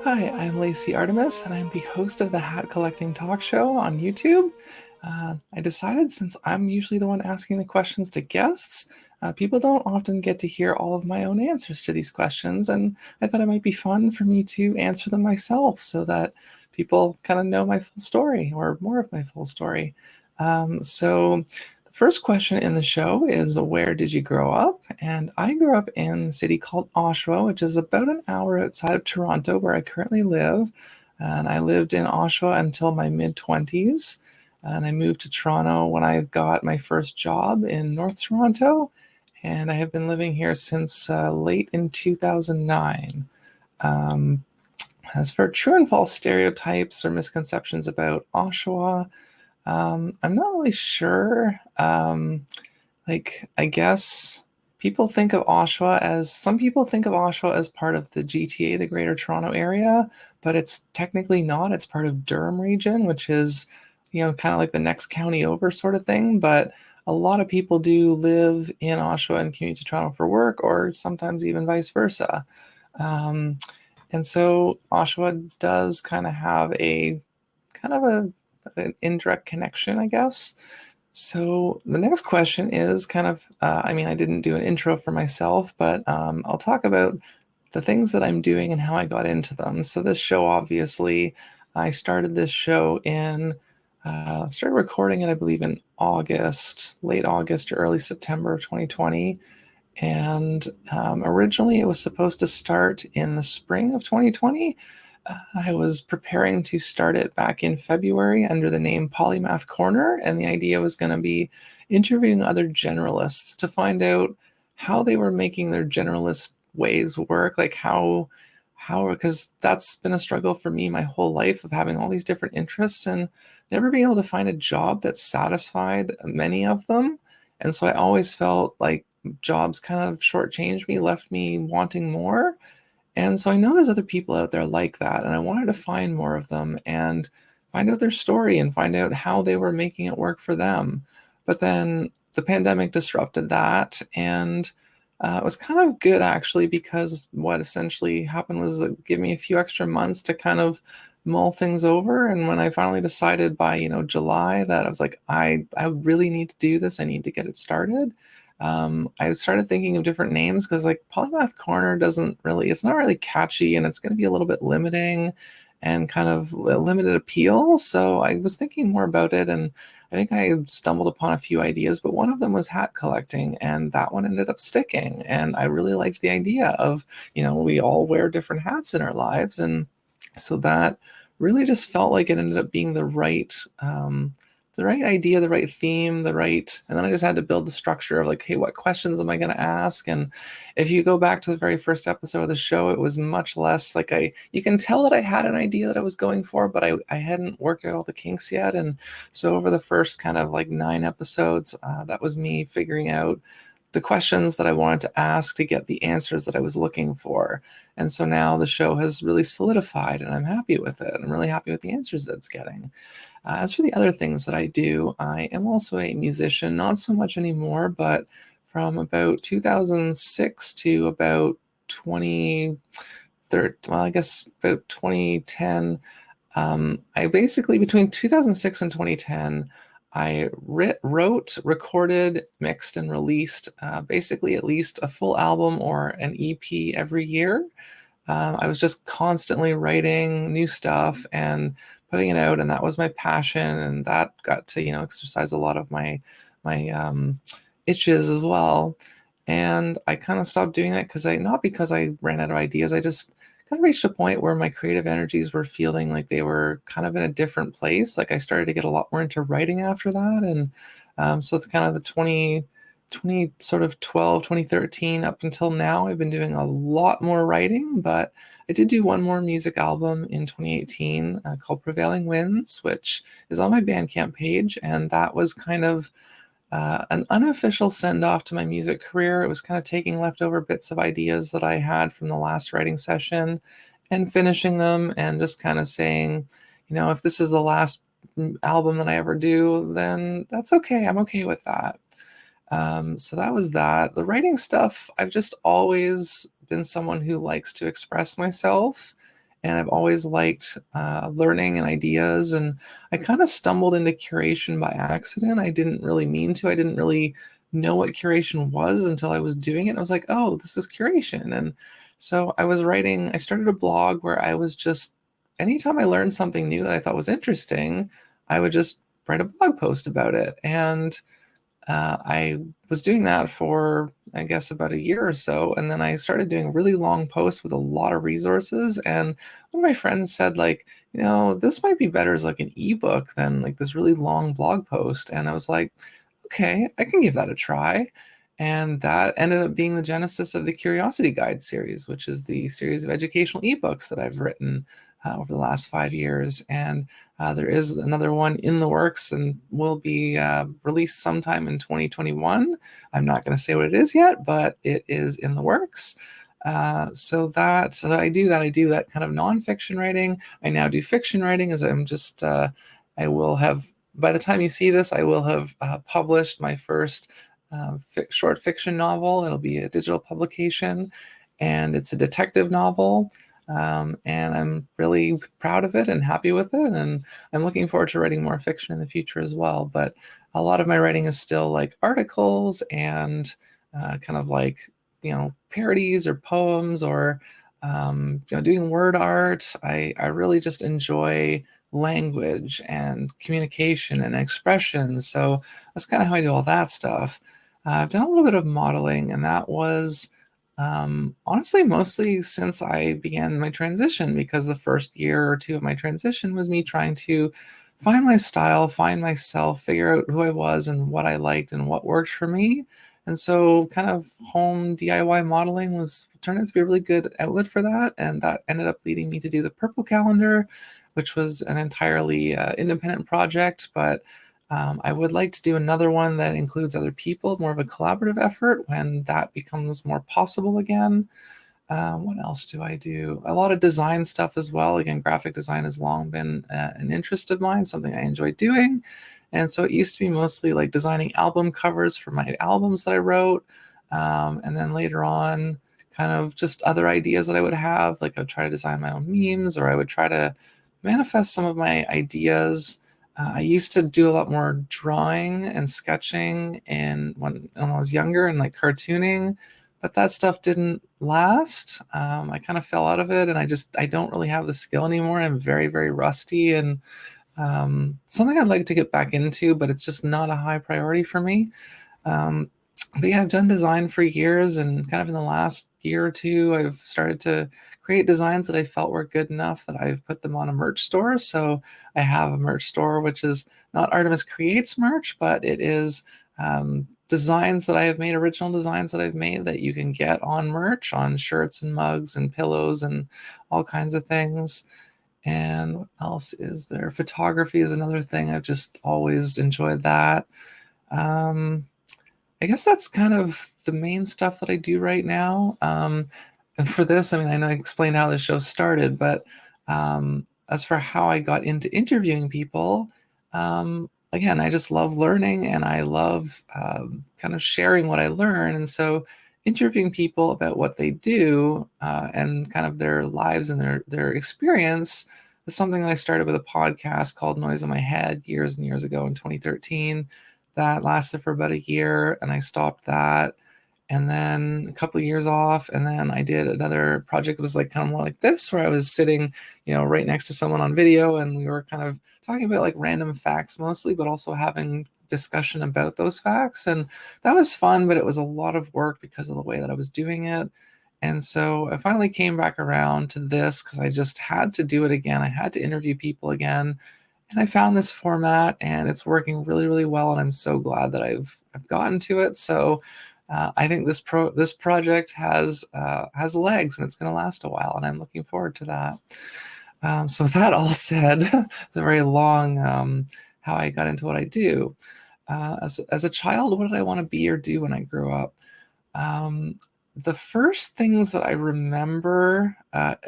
Hi, I'm Lacey Artemis, and I'm the host of the Hat Collecting Talk Show on YouTube. I decided since I'm usually the one asking the questions to guests, people don't often get to hear all of my own answers to these questions, and I thought it might be fun for me to answer them myself so that people kind of know my full story or more of my full story. So, the first question in the show is, where did you grow up? And I grew up in a city called Oshawa, which is about an hour outside of Toronto, where I currently live. And I lived in Oshawa until my mid-20s. And I moved to Toronto when I got my first job in North Toronto. And I have been living here since late in 2009. Um, as for true and false stereotypes or misconceptions about Oshawa, I'm not really sure. I guess some people think of Oshawa as part of the GTA, the Greater Toronto Area, but it's technically not. It's part of Durham region, which is, kind of like the next county over sort of thing. But a lot of people do live in Oshawa and commute to Toronto for work, or sometimes even vice versa. Um, and so Oshawa does kind of have a kind of an indirect connection, I guess. So the next question is I didn't do an intro for myself, but I'll talk about the things that I'm doing and how I got into them. So this show, obviously, I started this show started recording it, I believe, in August, late August or early September of 2020. And originally it was supposed to start in the spring of 2020. I was preparing to start it back in February under the name Polymath Corner, and the idea was going to be interviewing other generalists to find out how they were making their generalist ways work, like because that's been a struggle for me my whole life of having all these different interests and never being able to find a job that satisfied many of them. And so I always felt like jobs kind of shortchanged me, left me wanting more. And so I know there's other people out there like that, and I wanted to find more of them and find out their story and find out how they were making it work for them. But then the pandemic disrupted that, and it was kind of good actually, because what essentially happened was it gave me a few extra months to kind of mull things over. And when I finally decided by July that I was like, I really need to do this, I need to get it started. I started thinking of different names because like Polymath Corner it's not really catchy, and it's going to be a little bit limiting and kind of limited appeal. So I was thinking more about it, and I think I stumbled upon a few ideas, but one of them was hat collecting, and that one ended up sticking. And I really liked the idea of, we all wear different hats in our lives. And so that really just felt like it ended up being the right idea, the right theme, and then I just had to build the structure of like, hey, what questions am I going to ask? And if you go back to the very first episode of the show, it was much less like you can tell that I had an idea that I was going for, but I hadn't worked out all the kinks yet. And so over the first kind of like 9 episodes, that was me figuring out the questions that I wanted to ask to get the answers that I was looking for. And so now the show has really solidified, and I'm happy with it. I'm really happy with the answers that it's getting. As for the other things that I do, I am also a musician, not so much anymore, but from about 2006 to about 2013, well, I guess about 2010, I basically, between 2006 and 2010, I wrote, recorded, mixed, and released basically at least a full album or an EP every year. I was just constantly writing new stuff and putting it out, and that was my passion, and that got to exercise a lot of my itches as well. And I kind of stopped doing that not because I ran out of ideas. I just kind of reached a point where my creative energies were feeling like they were kind of in a different place. Like I started to get a lot more into writing after that, and so the kind of the 20 sort of 12, 2013 up until now, I've been doing a lot more writing. But I did do one more music album in 2018 called Prevailing Winds, which is on my Bandcamp page, and that was kind of an unofficial send-off to my music career. It was kind of taking leftover bits of ideas that I had from the last writing session and finishing them, and just kind of saying, if this is the last album that I ever do, then that's okay. I'm okay with that. So that was that. The writing stuff, I've just always been someone who likes to express myself. and I've always liked learning and ideas. And I kind of stumbled into curation by accident. I didn't really mean to. I didn't really know what curation was until I was doing it. I was like, oh, this is curation. And so I started a blog where I was just, anytime I learned something new that I thought was interesting, I would just write a blog post about it. And I was doing that for, I guess, about a year or so. And then I started doing really long posts with a lot of resources. And one of my friends said, like, this might be better as like an ebook than like this really long blog post. And I was like, okay, I can give that a try. And that ended up being the genesis of the Curiosity Guide series, which is the series of educational ebooks that I've written over the last 5 years. And there is another one in the works and will be released sometime in 2021. I'm not going to say what it is yet, but it is in the works. So I do that. I do that kind of nonfiction writing. I now do fiction writing, as I will have, by the time you see this, I will have published my first short fiction novel. It'll be a digital publication, and it's a detective novel. And I'm really proud of it and happy with it. And I'm looking forward to writing more fiction in the future as well. But a lot of my writing is still like articles and kind of like, parodies or poems or, doing word art. I really just enjoy language and communication and expression. So that's kind of how I do all that stuff. I've done a little bit of modeling, and that was honestly, mostly since I began my transition, because the first year or two of my transition was me trying to find my style, find myself, figure out who I was and what I liked and what worked for me. And so kind of home DIY modeling turned out to be a really good outlet for that. And that ended up leading me to do the Purple Calendar, which was an entirely independent project, but I would like to do another one that includes other people, more of a collaborative effort when that becomes more possible again. What else do I do? A lot of design stuff as well. Again, graphic design has long been an interest of mine, something I enjoy doing. And so it used to be mostly like designing album covers for my albums that I wrote. And then later on, kind of just other ideas that I would have, like I would try to design my own memes, or I would try to manifest some of my ideas. I used to do a lot more drawing and sketching and when I was younger, and like cartooning, but that stuff didn't last. I kind of fell out of it, and I don't really have the skill anymore. I'm very, very rusty, and something I'd like to get back into, but it's just not a high priority for me. Um, but yeah, I've done design for years, and kind of in the last year or two, I've started to create designs that I felt were good enough that I've put them on a merch store. So I have a merch store, which is not Artemis Creates merch, but it is designs that I have made, original designs that I've made that you can get on merch, on shirts and mugs and pillows and all kinds of things. And what else is there? Photography is another thing. I've just always enjoyed that. Um, I guess that's kind of the main stuff that I do right now. And for this, I mean, I know I explained how the show started, but as for how I got into interviewing people, again, I just love learning, and I love kind of sharing what I learn. And so interviewing people about what they do and kind of their lives and their experience is something that I started with a podcast called Noise in My Head years and years ago in 2013. That lasted for about a year, and I stopped that. And then a couple of years off, and then I did another project. It was like kind of more like this, where I was sitting, right next to someone on video, and we were kind of talking about like random facts mostly, but also having discussion about those facts. And that was fun, but it was a lot of work because of the way that I was doing it. And so I finally came back around to this because I just had to do it again. I had to interview people again. And I found this format, and it's working really, really well. And I'm so glad that I've gotten to it. So I think this project has legs, and it's going to last a while, and I'm looking forward to that. So with that all said, it's a very long how I got into what I do. As a child, what did I want to be or do when I grew up? The first things that I remember,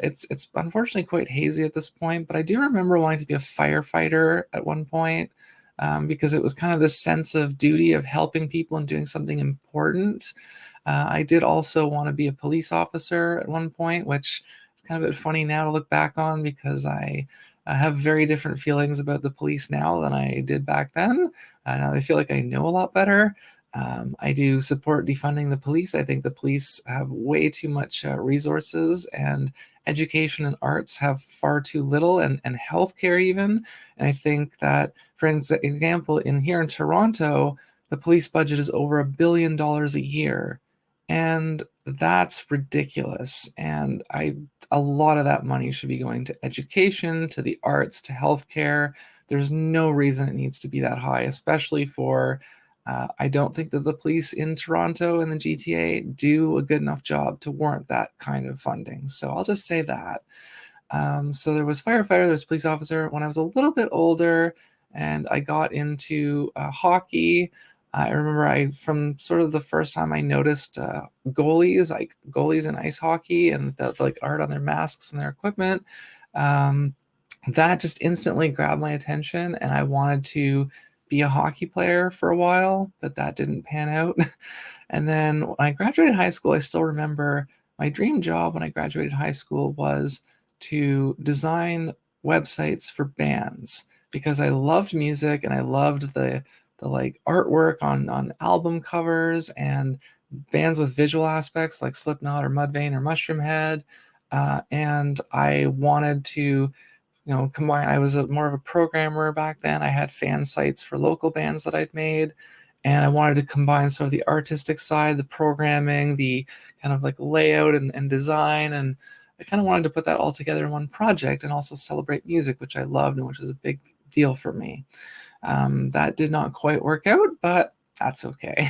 it's unfortunately quite hazy at this point, but I do remember wanting to be a firefighter at one point, because it was kind of this sense of duty of helping people and doing something important. I did also want to be a police officer at one point, which It's kind of a bit funny now to look back on because I have very different feelings about the police now than I did back then. Now I feel like I know a lot better. I do support defunding the police. I think the police have way too much resources, and education and arts have far too little, and healthcare even. And I think that, for example, in here in Toronto, the police budget is over $1 billion a year. And that's ridiculous. And a lot of that money should be going to education, to the arts, to healthcare. There's no reason it needs to be that high, especially for I don't think that the police in Toronto and the GTA do a good enough job to warrant that kind of funding. So I'll just say that. So there was firefighter, there was police officer. When I was a little bit older and I got into hockey, I remember from sort of the first time I noticed goalies, like goalies in ice hockey and the like art on their masks and their equipment. Um, that just instantly grabbed my attention, and I wanted to be a hockey player for a while, but that didn't pan out. And then when I graduated high school, I still remember my dream job when I graduated high school was to design websites for bands because I loved music and I loved the like artwork on album covers and bands with visual aspects like Slipknot or Mudvayne or Mushroomhead. And I wanted to combine. I was more of a programmer back then. I had fan sites for local bands that I'd made, and I wanted to combine sort of the artistic side, the programming, the kind of like layout and design, and I kind of wanted to put that all together in one project and also celebrate music, which I loved and which was a big deal for me. That did not quite work out, but that's okay.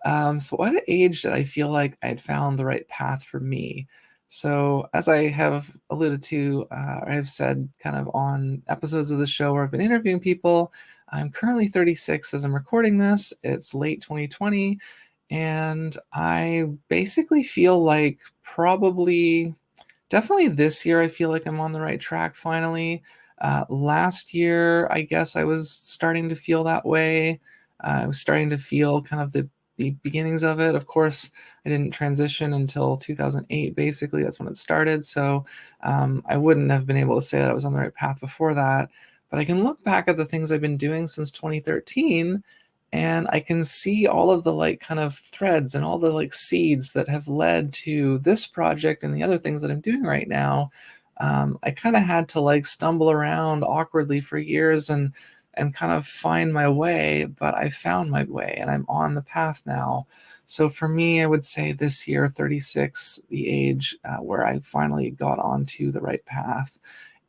So what age did I feel like I had found the right path for me? So as I have alluded to, or I've said kind of on episodes of the show where I've been interviewing people, I'm currently 36 as I'm recording this. It's late 2020, and I basically feel like definitely this year, I feel like I'm on the right track finally. Last year, I guess I was starting to feel that way. I was starting to feel kind of the beginnings of it. Of course, I didn't transition until 2008, basically. That's when it started. So I wouldn't have been able to say that I was on the right path before that. But I can look back at the things I've been doing since 2013, and I can see all of the like kind of threads and all the like seeds that have led to this project and the other things that I'm doing right now. I kind of had to like stumble around awkwardly for years and kind of find my way, but I found my way and I'm on the path now. So for me, I would say this year, 36, the age where I finally got onto the right path.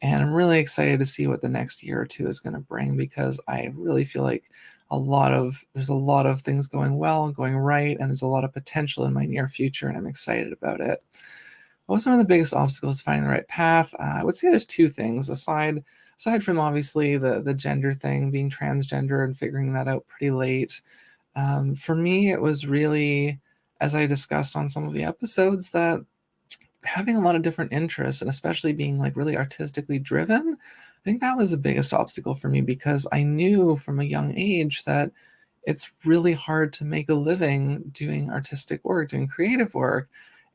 And I'm really excited to see what the next year or two is going to bring, because I really feel like there's a lot of things going well and going right, and there's a lot of potential in my near future, and I'm excited about it. What was one of the biggest obstacles to finding the right path? I would say there's two things aside from obviously the gender thing, being transgender and figuring that out pretty late. For me, it was really, as I discussed on some of the episodes, that having a lot of different interests and especially being like really artistically driven, I think that was the biggest obstacle for me, because I knew from a young age that it's really hard to make a living doing artistic work, doing creative work.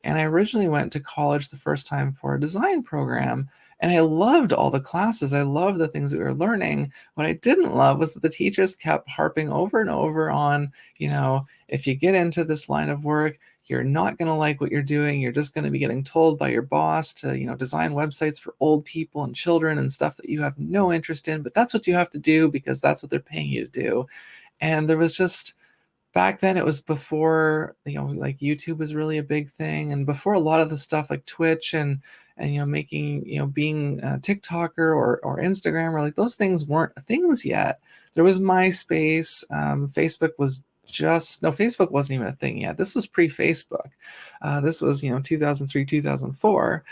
And I originally went to college the first time for a design program, and I loved all the classes. I loved the things that we were learning. What I didn't love was that the teachers kept harping over and over on, if you get into this line of work, you're not going to like what you're doing. You're just going to be getting told by your boss to, design websites for old people and children and stuff that you have no interest in, but that's what you have to do because that's what they're paying you to do. And there was just, back then it was before, like YouTube was really a big thing, and before a lot of the stuff like Twitch and making, being a TikToker or Instagram, or like those things weren't things yet. There was MySpace. Facebook was no, Facebook wasn't even a thing yet. This was pre-Facebook. This was 2003, 2004.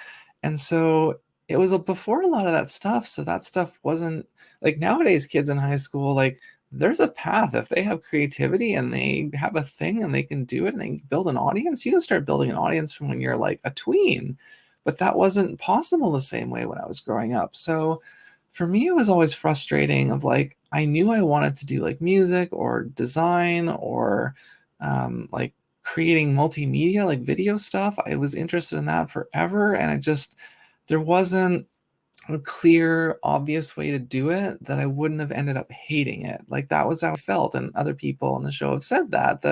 And so it was before a lot of that stuff. So that stuff wasn't like nowadays. Kids in high school, like, there's a path. If they have creativity and they have a thing and they can do it and they can build an audience, you can start building an audience from when you're like a tween. But that wasn't possible the same way when I was growing up. So for me, it was always frustrating of like, I knew I wanted to do like music or design or like creating multimedia, like video stuff. I was interested in that forever, and there wasn't a clear, obvious way to do it that I wouldn't have ended up hating it. Like that was how I felt, and other people on the show have said that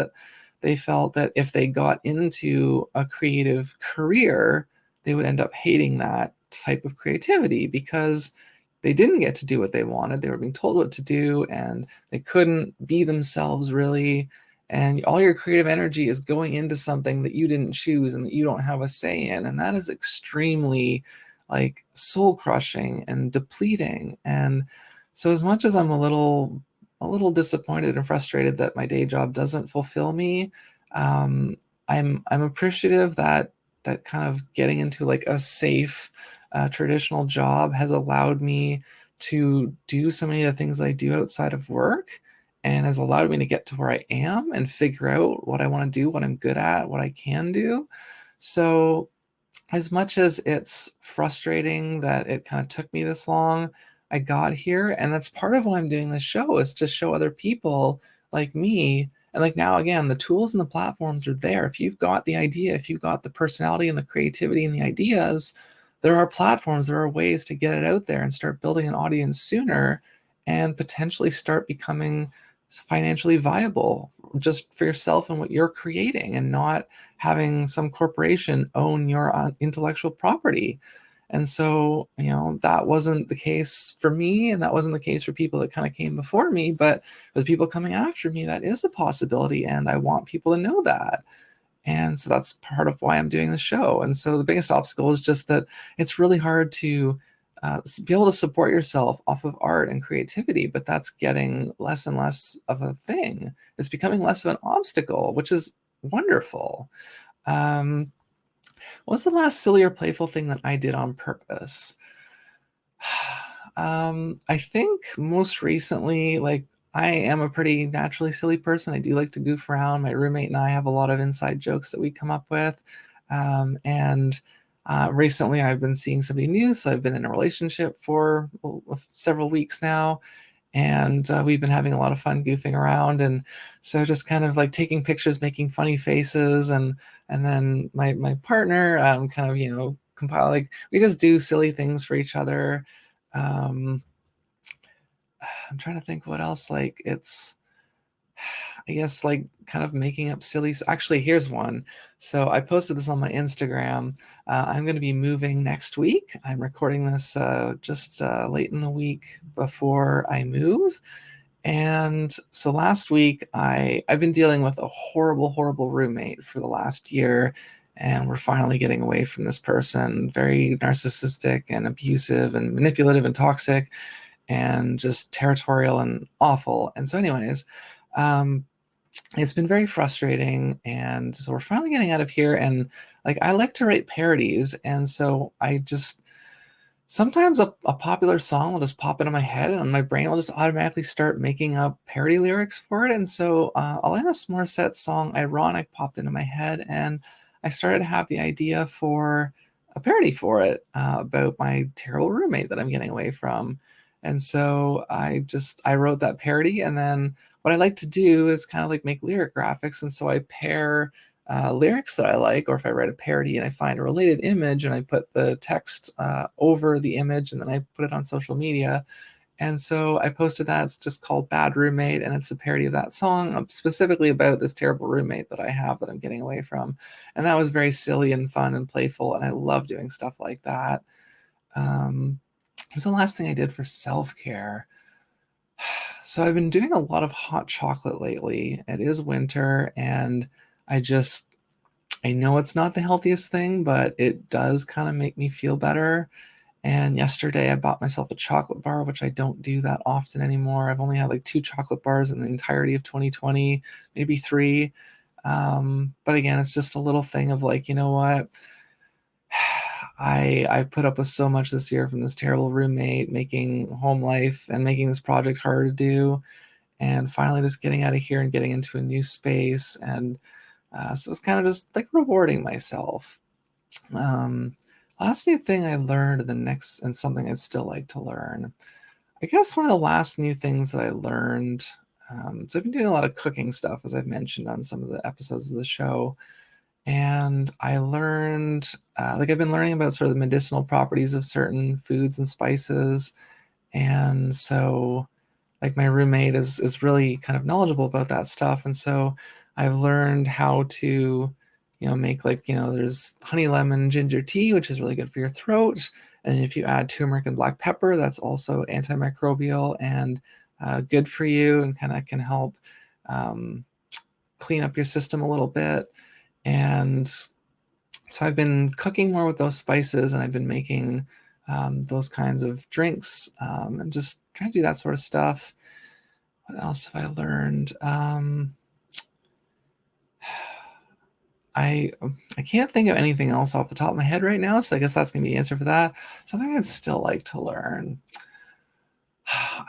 they felt that if they got into a creative career, they would end up hating that type of creativity because they didn't get to do what they wanted. They were being told what to do, and they couldn't be themselves really. And all your creative energy is going into something that you didn't choose and that you don't have a say in. And that is extremely like soul crushing and depleting. And so as much as I'm a little disappointed and frustrated that my day job doesn't fulfill me, um, I'm appreciative that kind of getting into like a safe traditional job has allowed me to do so many of the things I do outside of work, and has allowed me to get to where I am and figure out what I want to do, what I'm good at, what I can do. So as much as it's frustrating that it kind of took me this long, I got here. And that's part of why I'm doing this show, is to show other people like me. And like now, again, the tools and the platforms are there. If you've got the idea, if you've got the personality and the creativity and the ideas, there are platforms, there are ways to get it out there and start building an audience sooner and potentially start becoming financially viable just for yourself and what you're creating, and not having some corporation own your intellectual property. And so, that wasn't the case for me, and that wasn't the case for people that kind of came before me. But for the people coming after me, that is a possibility, and I want people to know that. And so that's part of why I'm doing the show. And so the biggest obstacle is just that it's really hard to be able to support yourself off of art and creativity, but that's getting less and less of a thing. It's becoming less of an obstacle, which is wonderful. Um, what's the last silly or playful thing that I did on purpose? I think most recently, like, I am a pretty naturally silly person. I do like to goof around. My roommate and I have a lot of inside jokes that we come up with. And recently I've been seeing somebody new. So I've been in a relationship for several weeks now. And we've been having a lot of fun goofing around. And so just kind of like taking pictures, making funny faces. And then my partner kind of, compile, like, we just do silly things for each other. Um, I'm trying to think what else. Like, it's, I guess, like, kind of making up silly. Actually, here's one. So I posted this on my Instagram. I'm going to be moving next week. I'm recording this just late in the week before I move. And so last week, I've been dealing with a horrible, horrible roommate for the last year. And we're finally getting away from this person, very narcissistic and abusive and manipulative and toxic and just territorial and awful. And so, anyways, um, it's been very frustrating. And so we're finally getting out of here. And like, I like to write parodies. And so I just, sometimes a popular song will just pop into my head and my brain will just automatically start making up parody lyrics for it. And so Alanis Morissette's song Ironic popped into my head, and I started to have the idea for a parody for it about my terrible roommate that I'm getting away from. And so I wrote that parody, and then what I like to do is kind of like make lyric graphics. And so I pair lyrics that I like, or if I write a parody and I find a related image and I put the text over the image, and then I put it on social media. And so I posted that. It's just called Bad Roommate, and it's a parody of that song, specifically about this terrible roommate that I have that I'm getting away from. And that was very silly and fun and playful, and I love doing stuff like that. What's the last thing I did for self-care? So I've been doing a lot of hot chocolate lately. It is winter, and I just I know it's not the healthiest thing, but it does kind of make me feel better. And yesterday I bought myself a chocolate bar, which I don't do that often anymore. I've only had like 2 chocolate bars in the entirety of 2020, maybe three. But again, it's just a little thing of like, you know what? I put up with so much this year from this terrible roommate, making home life and making this project harder to do, and finally just getting out of here and getting into a new space. And so it's kind of just like rewarding myself. Um, last new thing I learned, the next, and something I'd still like to learn. I guess one of the last new things that I learned So I've been doing a lot of cooking stuff, as I've mentioned on some of the episodes of the show. And I learned, like, I've been learning about sort of the medicinal properties of certain foods and spices. And so, like, my roommate is really kind of knowledgeable about that stuff. And so I've learned how to, make, like, there's honey lemon ginger tea, which is really good for your throat. And if you add turmeric and black pepper, that's also antimicrobial and good for you, and kind of can help um, clean up your system a little bit. And so I've been cooking more with those spices, and I've been making those kinds of drinks, and just trying to do that sort of stuff. What else have I learned? I I can't think of anything else off the top of my head right now, so I guess that's gonna be the answer for that. Something I'd still like to learn.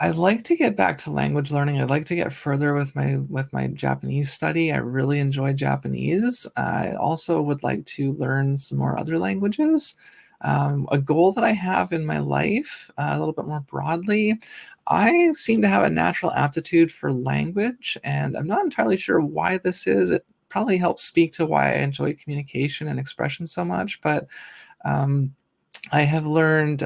I'd like to get back to language learning. I'd like to get further with my Japanese study. I really enjoy Japanese. I also would like to learn some more other languages. A goal that I have in my life, a little bit more broadly, I seem to have a natural aptitude for language, and I'm not entirely sure why this is. It probably helps speak to why I enjoy communication and expression so much, but um, I have learned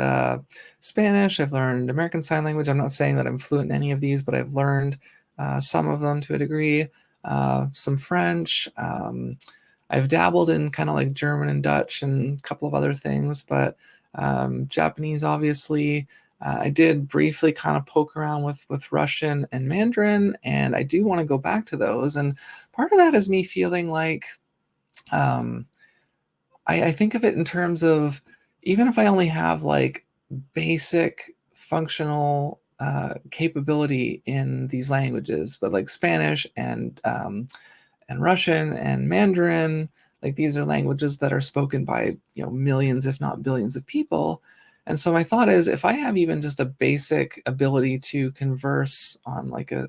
Spanish. I've learned American Sign Language. I'm not saying that I'm fluent in any of these, but I've learned some of them to a degree. Some French. I've dabbled in kind of like German and Dutch and a couple of other things, but Japanese, obviously. I did briefly kind of poke around with Russian and Mandarin, and I do want to go back to those. And part of that is me feeling like um, I think of it in terms of, even if I only have like basic functional capability in these languages, but like Spanish and Russian and Mandarin, like, these are languages that are spoken by millions, if not billions, of people. And so my thought is, if I have even just a basic ability to converse on like a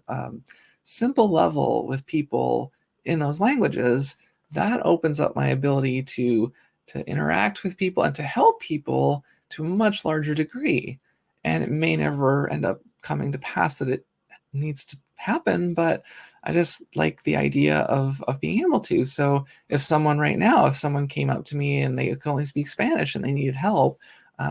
simple level with people in those languages, that opens up my ability to interact with people and to help people to a much larger degree. And it may never end up coming to pass that it needs to happen, but I just like the idea of being able to. So if someone came up to me and they could only speak Spanish and they needed help,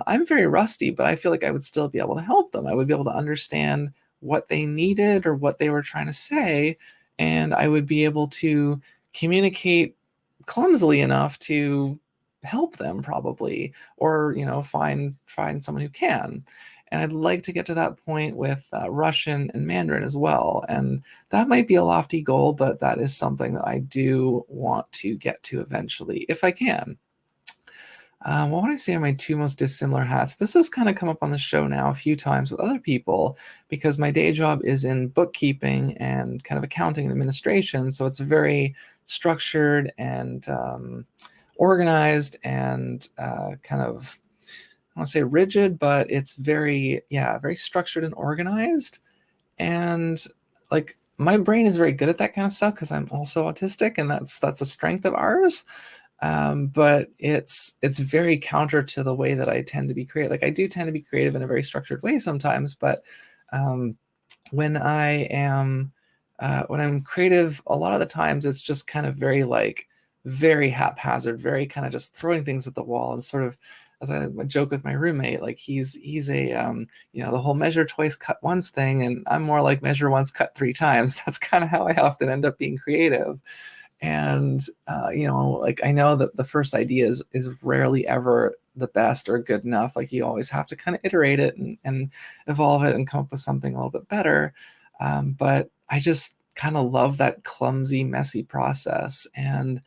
I'm very rusty, but I feel like I would still be able to help them. I would be able to understand what they needed or what they were trying to say, and I would be able to communicate clumsily enough to help them, probably, or find someone who can. And I'd like to get to that point with Russian and Mandarin as well. And that might be a lofty goal, but that is something that I do want to get to eventually, if I can. What would I say are my two most dissimilar hats? This has kind of come up on the show now a few times with other people, because my day job is in bookkeeping and kind of accounting and administration. So it's very structured and organized and kind of, I want to say rigid, but it's very, yeah, very structured and organized. And like, my brain is very good at that kind of stuff because I'm also autistic, and that's a strength of ours. But it's very counter to the way that I tend to be creative. Like, I do tend to be creative in a very structured way sometimes, but um, when when I'm creative, a lot of the times it's just kind of very, like, very haphazard, very kind of just throwing things at the wall. And sort of, as I joke with my roommate, like, he's a the whole measure twice, cut once thing, and I'm more like measure once, cut three times. That's kind of how I often end up being creative. And like, I know that the first idea is rarely ever the best or good enough. Like, you always have to kind of iterate it and evolve it and come up with something a little bit better. But I just kind of love that clumsy, messy process. And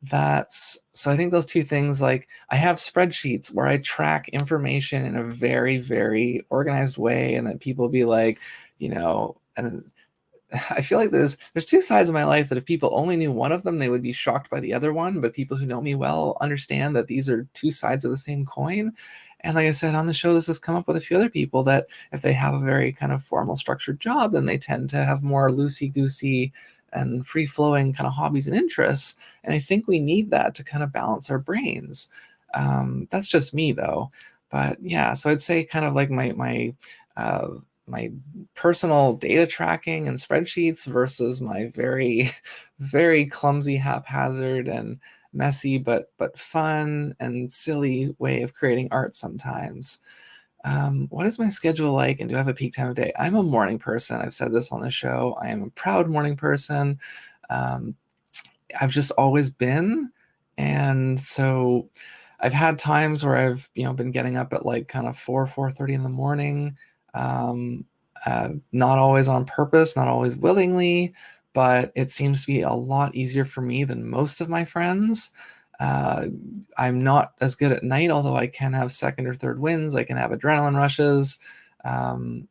that's so I think those two things, like, I have spreadsheets where I track information in a very, very organized way, and that people be like, and I feel like there's two sides of my life that if people only knew one of them, they would be shocked by the other one. But people who know me well understand that these are two sides of the same coin. And like I said on the show, this has come up with a few other people, that if they have a very kind of formal, structured job, then they tend to have more loosey-goosey and free-flowing kind of hobbies and interests. And I think we need that to kind of balance our brains. That's just me, though. But yeah, so I'd say kind of like my my personal data tracking and spreadsheets versus my very, very clumsy, haphazard, and messy but fun and silly way of creating art sometimes. What is my schedule like, and do I have a peak time of day? I'm a morning person. I've said this on the show. I am a proud morning person. Um, I've just always been. And so I've had times where I've, been getting up at like kind of 4:30 in the morning. Um, not always on purpose, not always willingly, but it seems to be a lot easier for me than most of my friends. Uh, I'm not as good at night, although I can have second or third winds. I can have adrenaline rushes. Um,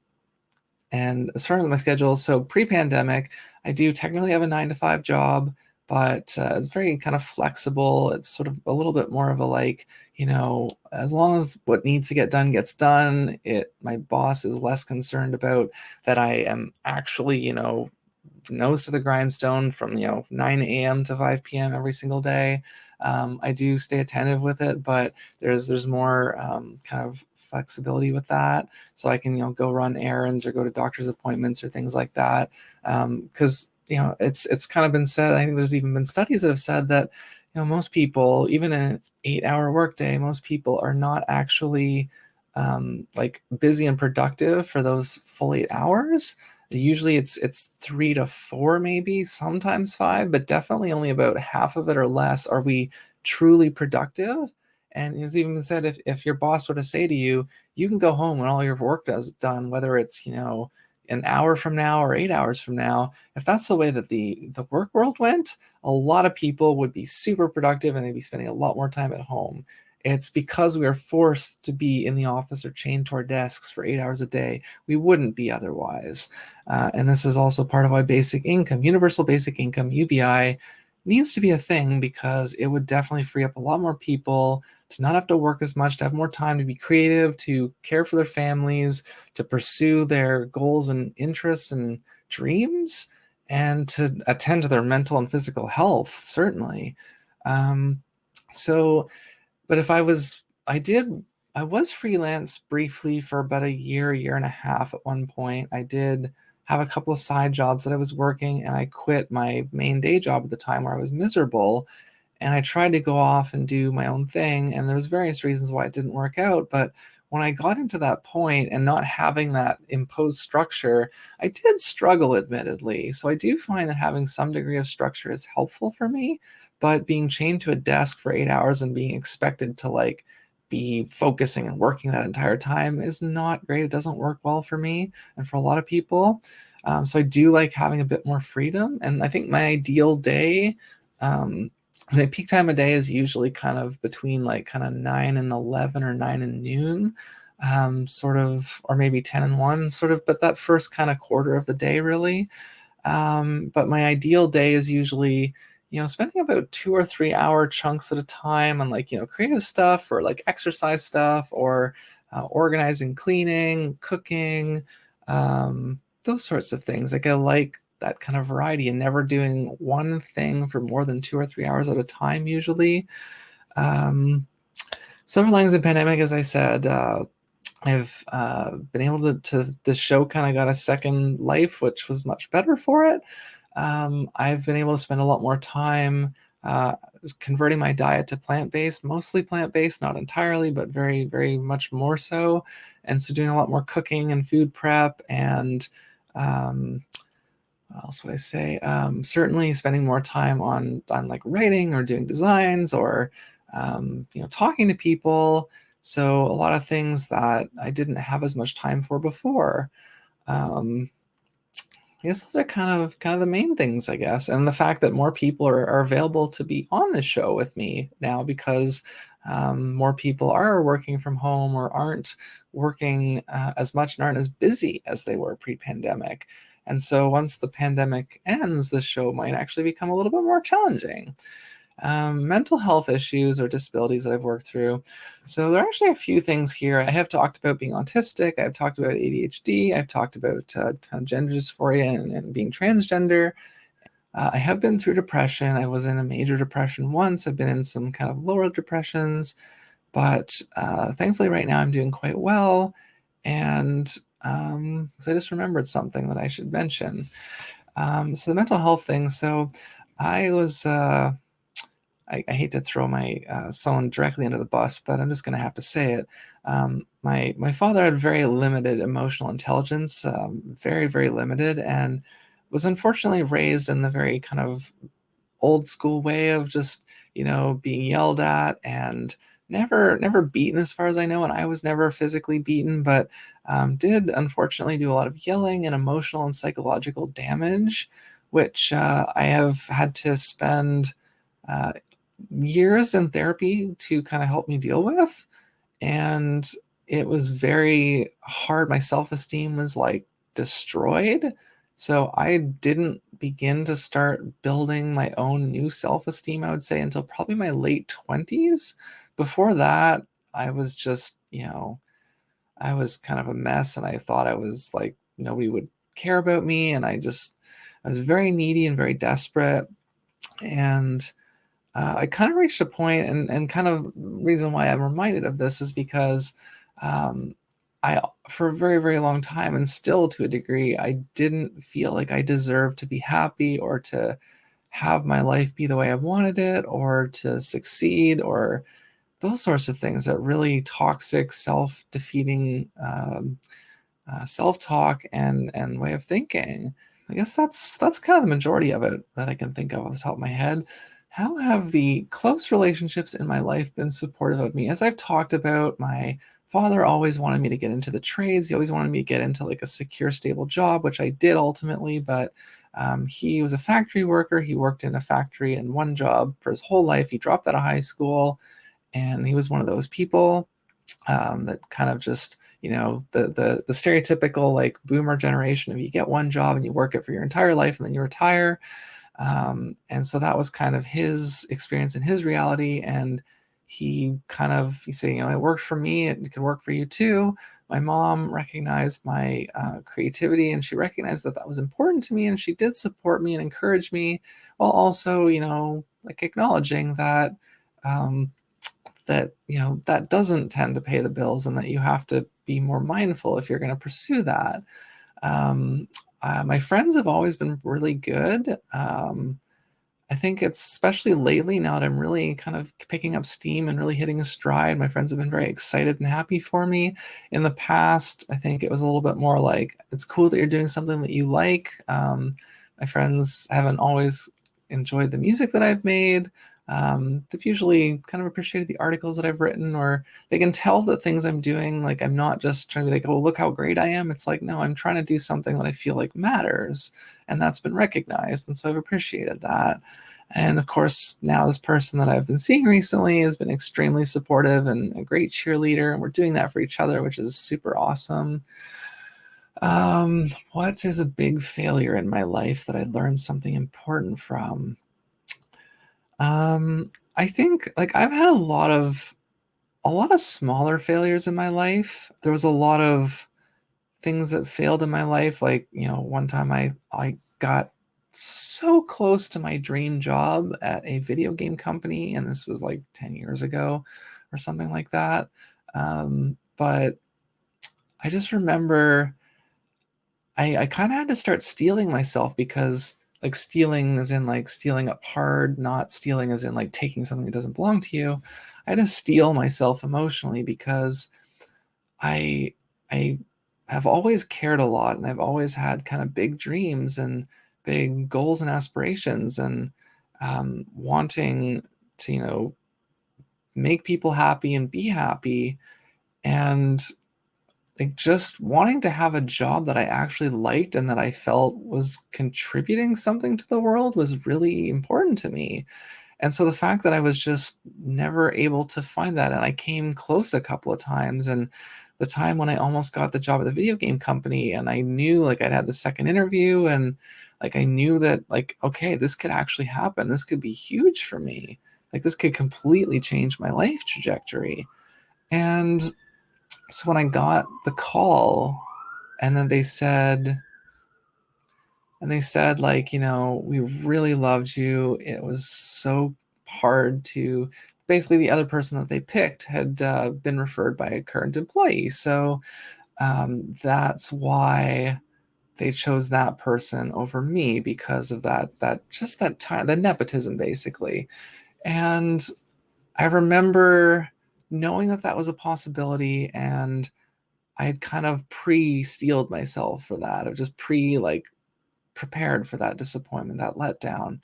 and as far as my schedule, so pre-pandemic, I do technically have a 9 to 5 job, but it's very kind of flexible. It's sort of a little bit more of a like, as long as what needs to get done gets done, my boss is less concerned about that I am actually, nose to the grindstone from 9 a.m. to 5 p.m. every single day. I do stay attentive with it, but there's more kind of flexibility with that, so I can go run errands or go to doctor's appointments or things like that. Because it's kind of been said. I think there's even been studies that have said that most people, even in an 8-hour workday, most people are not actually like busy and productive for those full 8 hours. Usually it's 3 to 4, maybe sometimes 5, but definitely only about half of it or less are we truly productive. And it's even said if your boss were to say to you, you can go home when all your work is done, whether it's an hour from now or 8 hours from now. If that's the way that the work world went, a lot of people would be super productive and they'd be spending a lot more time at home. It's because we are forced to be in the office or chained to our desks for 8 hours a day. We wouldn't be otherwise. And this is also part of why basic income, universal basic income, UBI, needs to be a thing, because it would definitely free up a lot more people to not have to work as much, to have more time to be creative, to care for their families, to pursue their goals and interests and dreams, and to attend to their mental and physical health, certainly. Um, so, but I was freelance briefly for about a year and a half at one point. I did have a couple of side jobs that I was working, and I quit my main day job at the time where I was miserable. And I tried to go off and do my own thing, and there's various reasons why it didn't work out. But when I got into that point and not having that imposed structure, I did struggle, admittedly. So I do find that having some degree of structure is helpful for me, but being chained to a desk for 8 hours and being expected to like be focusing and working that entire time is not great. It doesn't work well for me and for a lot of people. So I do like having a bit more freedom. And I think my ideal day, my peak time of day is usually kind of between like kind of 9 and 11 or 9 and noon, sort of, or maybe 10 and 1, sort of, but that first kind of quarter of the day, really. But my ideal day is usually, spending about 2 or 3 hour chunks at a time on like, creative stuff or like exercise stuff or organizing, cleaning, cooking, those sorts of things. Like I like that kind of variety and never doing one thing for more than 2 or 3 hours at a time, usually. Silver linings of the pandemic, as I said, I've been able to the show kind of got a second life, which was much better for it. I've been able to spend a lot more time uh, converting my diet to plant-based, mostly plant-based, not entirely, but very, very much more so. And so doing a lot more cooking and food prep and what else would I say? Certainly spending more time on like writing or doing designs or talking to people. So a lot of things that I didn't have as much time for before. Um, I guess those are kind of the main things, I guess, and the fact that more people are available to be on the show with me now because more people are working from home or aren't working as much and aren't as busy as they were pre-pandemic. And so once the pandemic ends, the show might actually become a little bit more challenging. Mental health issues or disabilities that I've worked through. So there are actually a few things here. I have talked about being autistic. I've talked about ADHD. I've talked about kind of gender dysphoria and being transgender. I have been through depression. I was in a major depression once. I've been in some kind of lower depressions, but thankfully right now I'm doing quite well. And 'Cause I just remembered something that I should mention. So the mental health thing. So I was, I hate to throw my someone directly under the bus, but I'm just going to have to say it. My father had very limited emotional intelligence, very very limited, and was unfortunately raised in the very kind of old school way of just being yelled at and never beaten as far as I know, and I was never physically beaten, but did unfortunately do a lot of yelling and emotional and psychological damage, which I have had to spend uh, years in therapy to kind of help me deal with. And it was very hard. My self-esteem was like destroyed. So I didn't begin to start building my own new self-esteem, I would say, until probably my late 20s. Before that, I was just, I was kind of a mess, and I thought I was like nobody would care about me, and I was very needy and very desperate. And I kind of reached a point, and kind of reason why I'm reminded of this is because um, I, for a very, very long time, and still to a degree, I didn't feel like I deserved to be happy or to have my life be the way I wanted it or to succeed or those sorts of things, that really toxic, self-defeating self-talk and way of thinking. I guess that's kind of the majority of it that I can think of off the top of my head. How have the close relationships in my life been supportive of me? As I've talked about, my father always wanted me to get into the trades. He always wanted me to get into like a secure, stable job, which I did ultimately. But he was a factory worker. He worked in a factory and one job for his whole life. He dropped out of high school, and he was one of those people that kind of just the stereotypical like boomer generation of you get one job and you work it for your entire life and then you retire. And so that was kind of his experience and his reality. And he said, it worked for me, it could work for you too. My mom recognized my creativity, and she recognized that that was important to me, and she did support me and encourage me, while also like acknowledging that um, that doesn't tend to pay the bills, and that you have to be more mindful if you're going to pursue that. Um, my friends have always been really good. I think it's especially lately, now that I'm really kind of picking up steam and really hitting a stride, my friends have been very excited and happy for me. In the past, I think it was a little bit more like, it's cool that you're doing something that you like. My friends haven't always enjoyed the music that I've made. They've usually kind of appreciated the articles that I've written, or they can tell the things I'm doing. Like, I'm not just trying to be like, oh, look how great I am. It's like, no, I'm trying to do something that I feel like matters, and that's been recognized. And so I've appreciated that. And of course, now this person that I've been seeing recently has been extremely supportive and a great cheerleader, and we're doing that for each other, which is super awesome. What is a big failure in my life that I learned something important from? I think like I've had a lot of smaller failures in my life. There was a lot of things that failed in my life. Like, one time I got so close to my dream job at a video game company, and this was like 10 years ago or something like that. But I just remember I kind of had to start stealing myself, because like stealing as in like stealing up hard, not stealing as in like taking something that doesn't belong to you. I had to steal myself emotionally, because I I have always cared a lot, and I've always had kind of big dreams and big goals and aspirations, and wanting to make people happy and be happy, and like just wanting to have a job that I actually liked and that I felt was contributing something to the world was really important to me. And so the fact that I was just never able to find that, and I came close a couple of times, and the time when I almost got the job at the video game company, and I knew like I'd had the second interview, and like I knew that like, okay, this could actually happen. This could be huge for me. Like this could completely change my life trajectory. And so when I got the call, and then they said like, we really loved you. It was so hard to, basically the other person that they picked had been referred by a current employee. So That's why they chose that person over me, because of that just that time, the nepotism basically. And I remember knowing that that was a possibility, and I had kind of pre-steeled myself for that, or just like prepared for that disappointment, that letdown.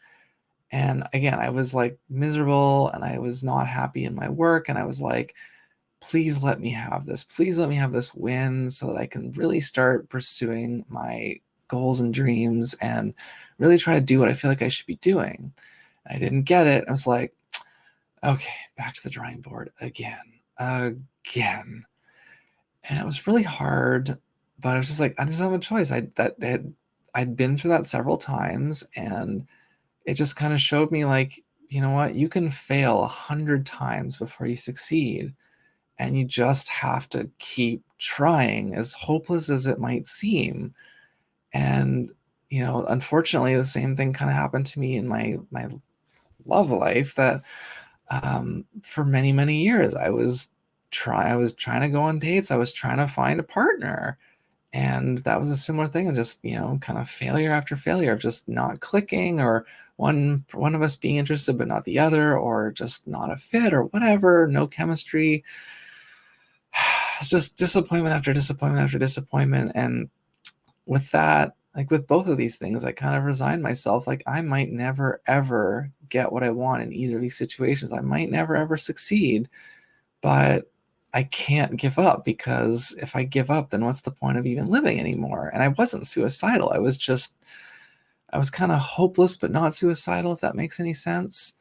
And again, I was like miserable and I was not happy in my work. And I was like, please let me have this. Please let me have this win so that I can really start pursuing my goals and dreams and really try to do what I feel like I should be doing. And I didn't get it. I was like, okay, back to the drawing board again. And it was really hard, but I was just like, I just don't have a choice. I'd been through that several times, and it just kind of showed me like, you know what, you can fail 100 times before you succeed, and you just have to keep trying, as hopeless as it might seem. And unfortunately, the same thing kind of happened to me in my love life, that for many years I was trying to go on dates, I was trying to find a partner, and that was a similar thing, and just kind of failure after failure of just not clicking, or one of us being interested but not the other, or just not a fit, or whatever, no chemistry. It's just disappointment after disappointment after disappointment. And with that, like with both of these things, I kind of resigned myself, like I might never ever get what I want in either of these situations, I might never ever succeed, but I can't give up, because if I give up, then what's the point of even living anymore? And I wasn't suicidal. I was kind of hopeless, but not suicidal, if that makes any sense.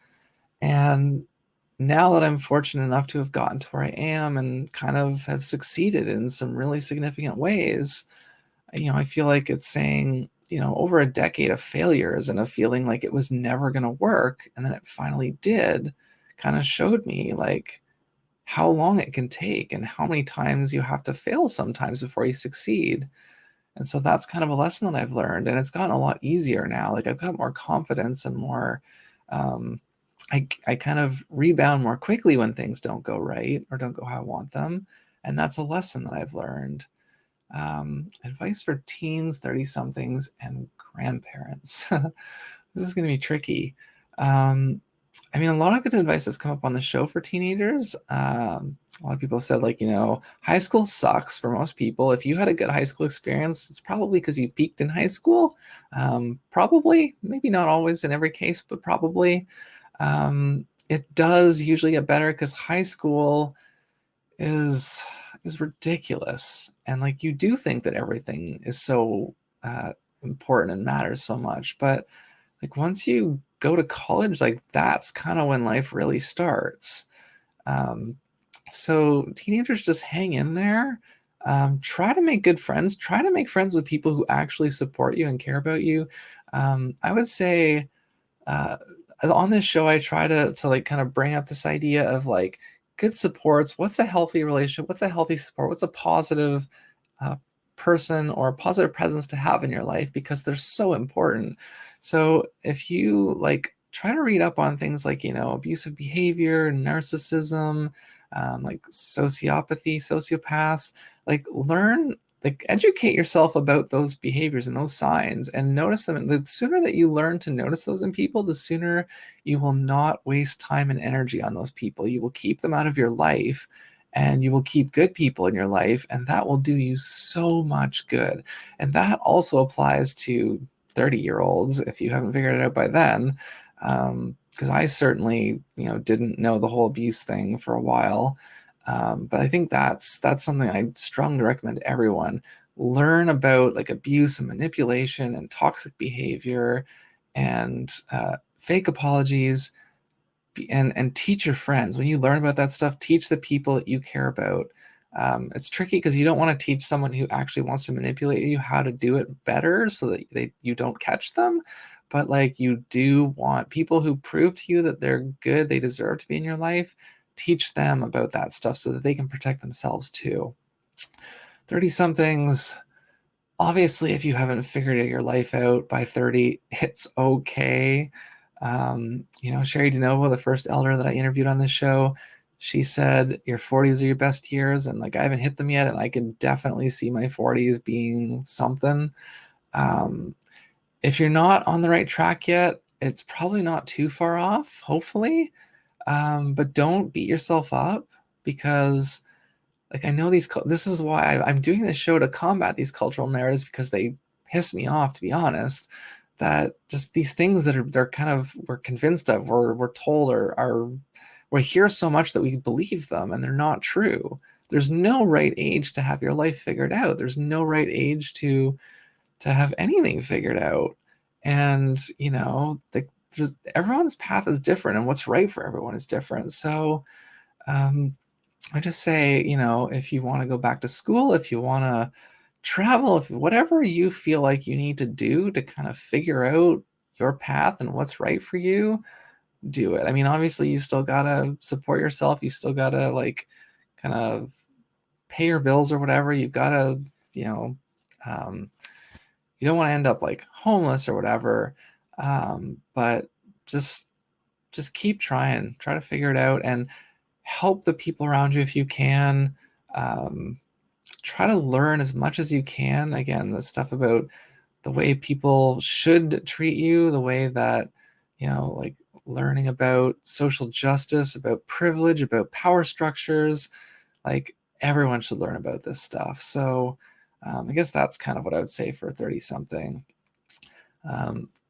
And now that I'm fortunate enough to have gotten to where I am and kind of have succeeded in some really significant ways, I feel like it's saying, over a decade of failures and of feeling like it was never going to work, and then it finally did, kind of showed me like how long it can take and how many times you have to fail sometimes before you succeed. And so that's kind of a lesson that I've learned, and it's gotten a lot easier now. Like I've got more confidence and more, um, I kind of rebound more quickly when things don't go right or don't go how I want them. And that's a lesson that I've learned. Advice for teens, 30 somethings, and grandparents. This is going to be tricky. Um, I mean, a lot of good advice has come up on the show for teenagers. A lot of people said, like, high school sucks for most people. If you had a good high school experience, it's probably because you peaked in high school. Probably, maybe not always in every case, but probably. It does usually get better because high school is ridiculous, and like you do think that everything is so important and matters so much, but like once you go to college, like that's kind of when life really starts. um, so teenagers, just hang in there. Try to make good friends, try to make friends with people who actually support you and care about you. I would say, uh, on this show, I try to like kind of bring up this idea of like good supports. What's a healthy relationship? What's a healthy support? What's a positive uh, person or a positive presence to have in your life? Because they're so important. So if you like try to read up on things like abusive behavior, narcissism, like sociopathy, sociopaths, like learn, like educate yourself about those behaviors and those signs and notice them. And the sooner that you learn to notice those in people, the sooner you will not waste time and energy on those people. You will keep them out of your life, and you will keep good people in your life, and that will do you so much good. And that also applies to 30-year-olds if you haven't figured it out by then. Because I certainly, didn't know the whole abuse thing for a while. But I think that's something I strongly recommend to everyone. Learn about like abuse and manipulation and toxic behavior and fake apologies, and teach your friends. When you learn about that stuff, teach the people that you care about. It's tricky because you don't want to teach someone who actually wants to manipulate you how to do it better so that you don't catch them. But like you do want people who prove to you that they're good, they deserve to be in your life. Teach them about that stuff so that they can protect themselves too. 30 somethings, obviously, if you haven't figured your life out by 30, it's okay. Sherry DeNovo, the first elder that I interviewed on this show, She said your 40s are your best years, and like I haven't hit them yet, and I can definitely see my 40s being something. Um, if you're not on the right track yet, it's probably not too far off, hopefully. But don't beat yourself up because like I know this is why I'm doing this show to combat these cultural narratives because they piss me off, to be honest. That just these things that are they're kind of we're convinced of, we're told are we hear so much that we believe them and they're not true. There's no right age to have your life figured out. There's no right age to have anything figured out. And just everyone's path is different, and what's right for everyone is different. So um, I just say, if you want to go back to school, if you want to travel, if whatever you feel like you need to do to kind of figure out your path and what's right for you, do it. I mean, obviously, you still gotta support yourself. You still gotta like kind of pay your bills or whatever. You've gotta, you know, um, you don't want to end up like homeless or whatever. But just just keep trying, try to figure it out, and help the people around you if you can. Um, Try to learn as much as you can. Again, the stuff about the way people should treat you, the way that, like learning about social justice, about privilege, about power structures, like everyone should learn about this stuff. So I guess that's kind of what I would say for 30 something.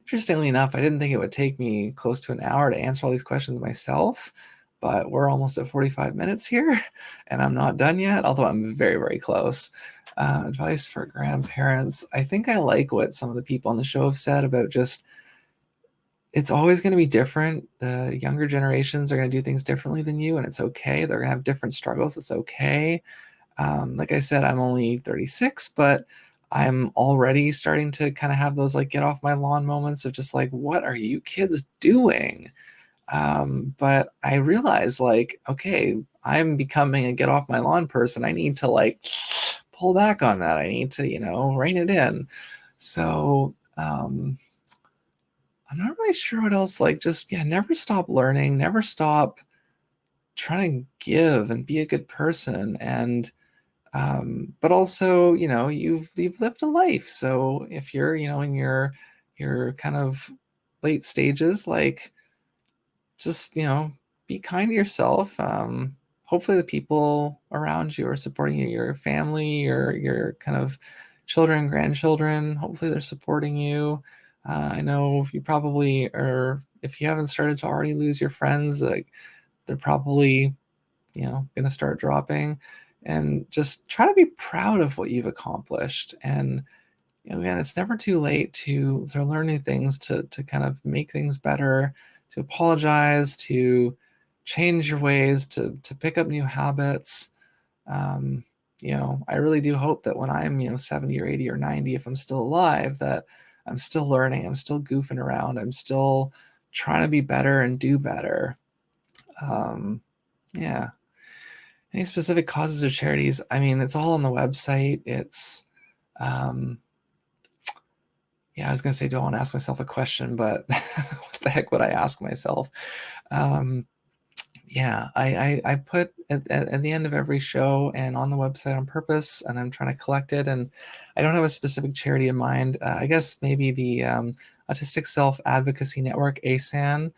Interestingly enough, I didn't think it would take me close to an hour to answer all these questions myself, but we're almost at 45 minutes here and I'm not done yet, although I'm very, very close. Advice for grandparents. I think I like what some of the people on the show have said about just it's always going to be different. The younger generations are going to do things differently than you, and it's okay. They're going to have different struggles. It's okay. Like I said, I'm only 36, but I'm already starting to kind of have those like get off my lawn moments of just like, what are you kids doing? But I realize like, okay, I'm becoming a get off my lawn person. I need to like pull back on that. I need to, rein it in. So I'm not really sure what else. Like, just yeah, never stop learning, never stop trying to give and be a good person. And but also, you've lived a life. So if you're, in your kind of late stages, like just be kind to yourself. Hopefully the people around you are supporting you, your family, your kind of children, grandchildren. Hopefully they're supporting you. I know you probably are, if you haven't started to already lose your friends, like they're probably going to start dropping. And just try to be proud of what you've accomplished. And again, it's never too late to learn new things, to kind of make things better, to apologize, to change your ways, to pick up new habits. Um, I really do hope that when I'm 70 or 80 or 90, if I'm still alive, that I'm still learning, I'm still goofing around, I'm still trying to be better and do better. Yeah. Any specific causes or charities? I mean, it's all on the website. It's um, yeah, I was gonna say, don't want to ask myself a question, but what the heck would I ask myself? Um, yeah, I put at the end of every show and on the website on purpose, and I'm trying to collect it. And I don't have a specific charity in mind. I guess maybe the Autistic Self Advocacy Network, ASAN.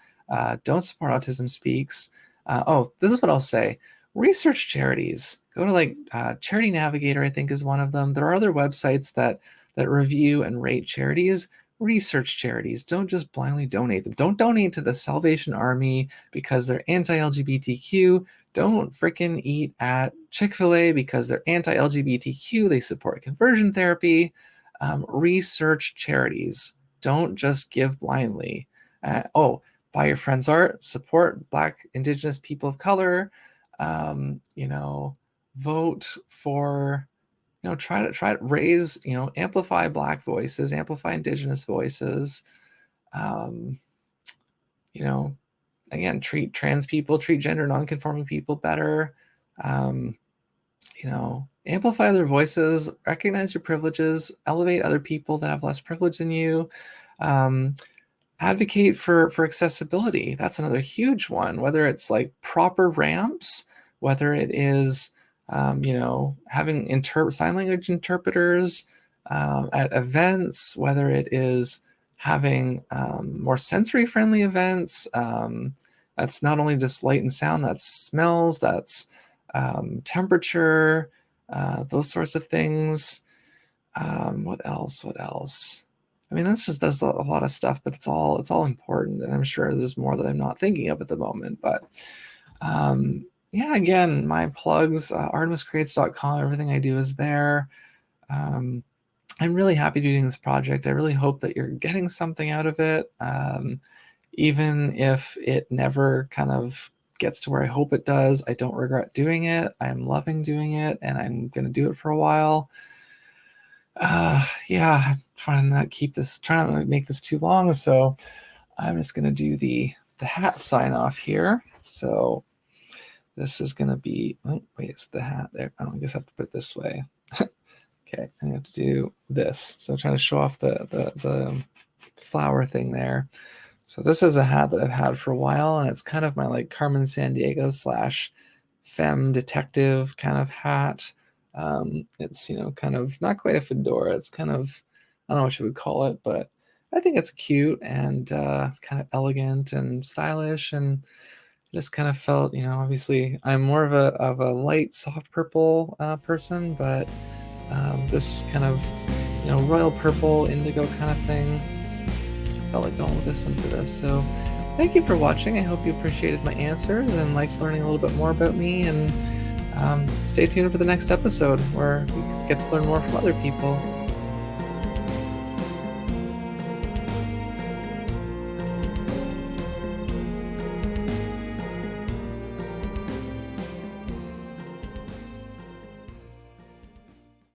Don't Support Autism Speaks. Oh, this is what I'll say. Research charities. Go to like Charity Navigator, I think is one of them. There are other websites that review and rate charities. Research charities. Don't just blindly donate them. Don't donate to the Salvation Army because they're anti-LGBTQ. Don't freaking eat at Chick-fil-A because they're anti-LGBTQ. They support conversion therapy. Research charities. Don't just give blindly. Buy your friend's art. Support Black, Indigenous people of color. Vote for try to raise, amplify Black voices, amplify Indigenous voices. Um, you know, Again, treat trans people, treat gender nonconforming people better. Um, Amplify their voices, recognize your privileges, elevate other people that have less privilege than you. Um, advocate for accessibility. That's another huge one, whether it's like proper ramps, whether it is having sign language interpreters at events, whether it is having more sensory friendly events. That's not only just light and sound, that's smells, that's temperature, those sorts of things. What else? What else? I mean, that's just does a lot of stuff, but it's all important, and I'm sure there's more that I'm not thinking of at the moment. But yeah, again, my plugs, artemiscreates.com, everything I do is there. I'm really happy doing this project. I really hope that you're getting something out of it, even if it never kind of gets to where I hope it does. I don't regret doing it. I'm loving doing it, and I'm going to do it for a while. Yeah, I'm trying to not trying to make this too long, so I'm just going to do the hat sign off here. So this is going to be, oh, wait, it's the hat there. Oh, I guess I have to put it this way. Okay, I have to do this. So I'm trying to show off the flower thing there. So this is a hat that I've had for a while, and it's kind of my like Carmen Sandiego / femme detective kind of hat. It's, kind of not quite a fedora. It's kind of, I don't know what you would call it, but I think it's cute and it's kind of elegant and stylish, and just kind of felt, obviously I'm more of a light, soft purple person, but this kind of, royal purple, indigo kind of thing, I felt like going with this one for this. So thank you for watching. I hope you appreciated my answers and liked learning a little bit more about me, and stay tuned for the next episode where we get to learn more from other people.